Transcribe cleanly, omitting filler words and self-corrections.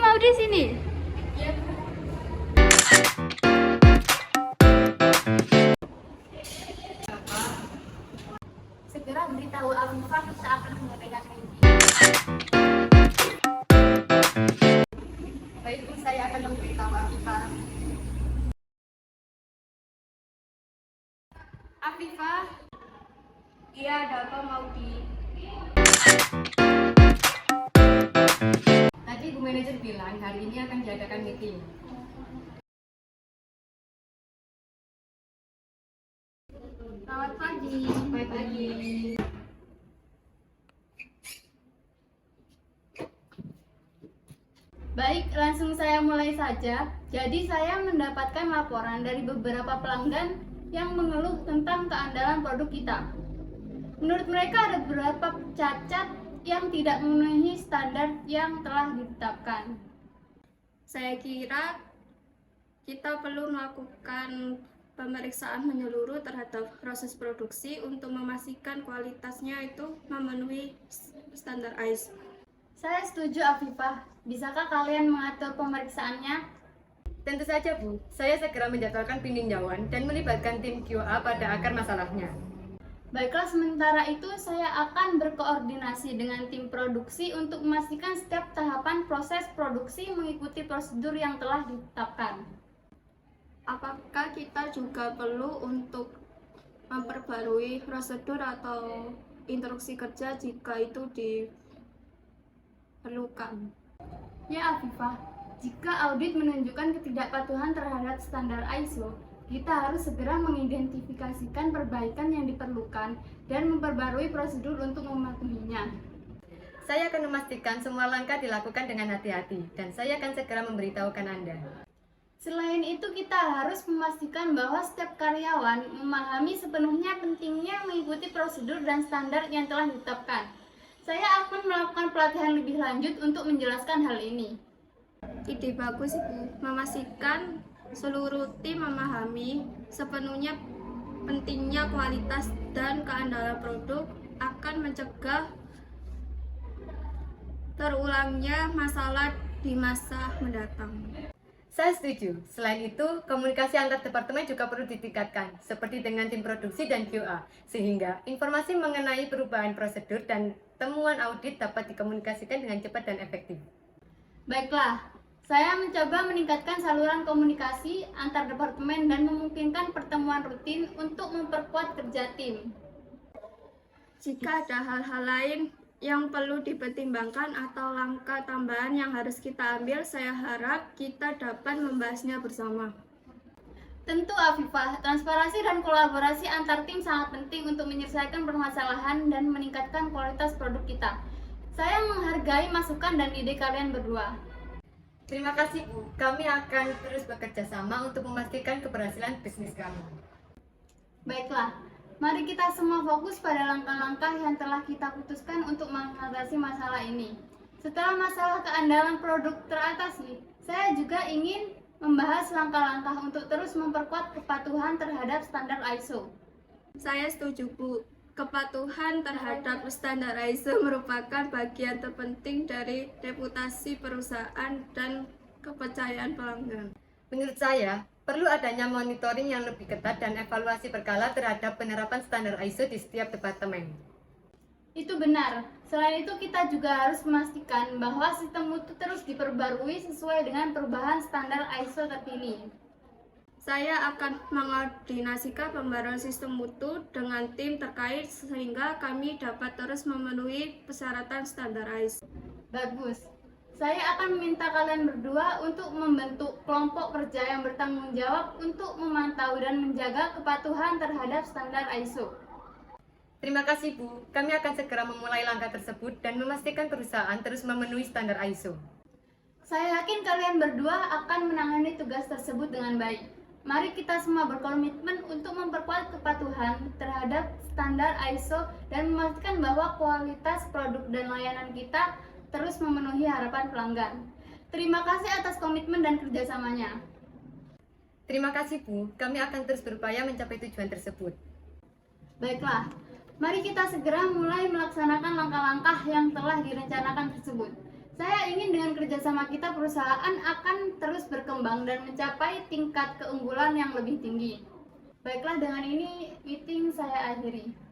Mau di sini. Segera beritahu Afifah kita akan mengadakan ini. Baik, Bu, saya akan memberitahu Afifah. Afifah, Iya, ada apa Maudi? Tadi Bu Manajer bilang hari ini akan diadakan meeting. selamat pagi. Selamat pagi. Baik, langsung saya mulai saja. Jadi saya mendapatkan laporan dari beberapa pelanggan yang mengeluh tentang keandalan produk kita. Menurut mereka ada beberapa cacat yang tidak memenuhi standar yang telah ditetapkan. Saya kira kita perlu melakukan pemeriksaan menyeluruh terhadap proses produksi untuk memastikan kualitasnya itu memenuhi standar ISO. Saya setuju Afifah. Bisakah kalian mengatur pemeriksaannya? Tentu saja, Bu. Saya segera menjadwalkan peninjauan dan melibatkan tim QA pada akar masalahnya. Baiklah, sementara itu saya akan berkoordinasi dengan tim produksi untuk memastikan setiap tahapan proses produksi mengikuti prosedur yang telah ditetapkan. Apakah kita juga perlu untuk memperbarui prosedur atau instruksi kerja jika itu diperlukan? Ya Afifah, jika audit menunjukkan ketidakpatuhan terhadap standar ISO, kita harus segera mengidentifikasikan perbaikan yang diperlukan dan memperbarui prosedur untuk mematuhinya. Saya akan memastikan semua langkah dilakukan dengan hati-hati dan saya akan segera memberitahukan Anda. Selain itu, kita harus memastikan bahwa setiap karyawan memahami sepenuhnya pentingnya mengikuti prosedur dan standar yang telah ditetapkan. Saya akan melakukan pelatihan lebih lanjut untuk menjelaskan hal ini. Ide bagus, Ibu. Memastikan seluruh tim memahami sepenuhnya pentingnya kualitas dan keandalan produk akan mencegah terulangnya masalah di masa mendatang. Saya setuju. Selain itu, komunikasi antar departemen juga perlu ditingkatkan, seperti dengan tim produksi dan QA, sehingga informasi mengenai perubahan prosedur dan temuan audit dapat dikomunikasikan dengan cepat dan efektif. Baiklah, saya mencoba meningkatkan saluran komunikasi antar departemen dan memungkinkan pertemuan rutin untuk memperkuat kerja tim. Jika ada hal-hal lain yang perlu dipertimbangkan atau langkah tambahan yang harus kita ambil, saya harap kita dapat membahasnya bersama. Tentu Afifah, transparansi dan kolaborasi antar tim sangat penting untuk menyelesaikan permasalahan dan meningkatkan kualitas produk kita. Saya menghargai masukan dan ide kalian berdua. Terima kasih, Bu. Kami akan terus bekerja sama untuk memastikan keberhasilan bisnis kami. Baiklah, mari kita semua fokus pada langkah-langkah yang telah kita putuskan untuk mengatasi masalah ini. Setelah masalah keandalan produk teratasi, saya juga ingin membahas langkah-langkah untuk terus memperkuat kepatuhan terhadap standar ISO. Saya setuju, Bu. Kepatuhan terhadap standar ISO merupakan bagian terpenting dari reputasi perusahaan dan kepercayaan pelanggan. Menurut saya, perlu adanya monitoring yang lebih ketat dan evaluasi berkala terhadap penerapan standar ISO di setiap departemen. Itu benar. Selain itu, kita juga harus memastikan bahwa sistem mutu terus diperbarui sesuai dengan perubahan standar ISO terkini. Saya akan mengkoordinasikan pembaruan sistem mutu dengan tim terkait sehingga kami dapat terus memenuhi persyaratan standar ISO. Bagus. Saya akan meminta kalian berdua untuk membentuk kelompok kerja yang bertanggung jawab untuk memantau dan menjaga kepatuhan terhadap standar ISO. Terima kasih, Bu. Kami akan segera memulai langkah tersebut dan memastikan perusahaan terus memenuhi standar ISO. Saya yakin kalian berdua akan menangani tugas tersebut dengan baik. Mari kita semua berkomitmen untuk memperkuat kepatuhan terhadap standar ISO dan memastikan bahwa kualitas produk dan layanan kita terus memenuhi harapan pelanggan. Terima kasih atas komitmen dan kerjasamanya. Terima kasih Bu, kami akan terus berupaya mencapai tujuan tersebut. Baiklah, mari kita segera mulai melaksanakan langkah-langkah yang telah direncanakan tersebut. Saya ingin dengan kerjasama kita perusahaan akan terus berkembang dan mencapai tingkat keunggulan yang lebih tinggi. Baiklah, dengan ini meeting saya akhiri.